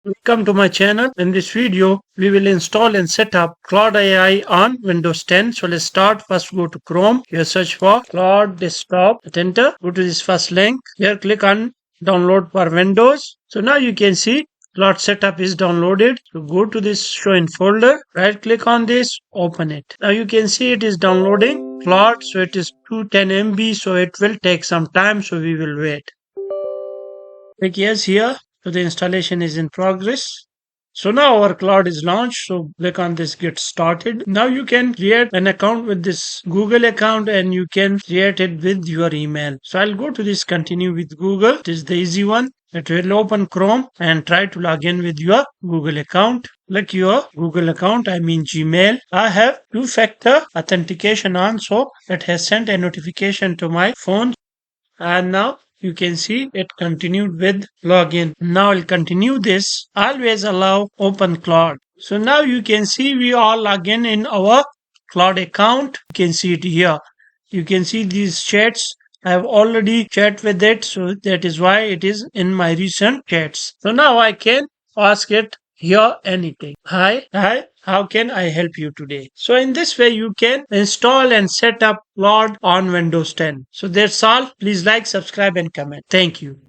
Welcome to my channel. In this video, we will install and set up Claude AI on Windows 10. So let's start. First, go to Chrome. Here, search for Claude Desktop. Hit enter. Go to this first link. Here, click on Download for Windows. So now you can see Claude Setup is downloaded. So go to this Show in folder. Right click on this. Open it. Now you can see it is downloading Claude. So it is 210 MB. So it will take some time. So we will wait. Click yes here. So the installation is in progress. So now our Claude is launched. So click on this get started. Now you can create an account with this Google account and you can create it with your email. So I'll go to this continue with Google. It is the easy one. It will open Chrome and try to log in with your Google account. Click your Google account, I mean Gmail. I have two-factor authentication on, so it has sent a notification to my phone. And now you can see it continued with login. Now I'll continue this. Always allow open Claude. So now you can see we all log in our Claude account. You can see it here. You can see these chats. I have already chat with it. So that is why it is in my recent chats. So now I can ask it here anything. Hi, how can I help you today? So in this way you can install and set up Claude on Windows 10. So that's all. Please like, subscribe and comment. Thank you.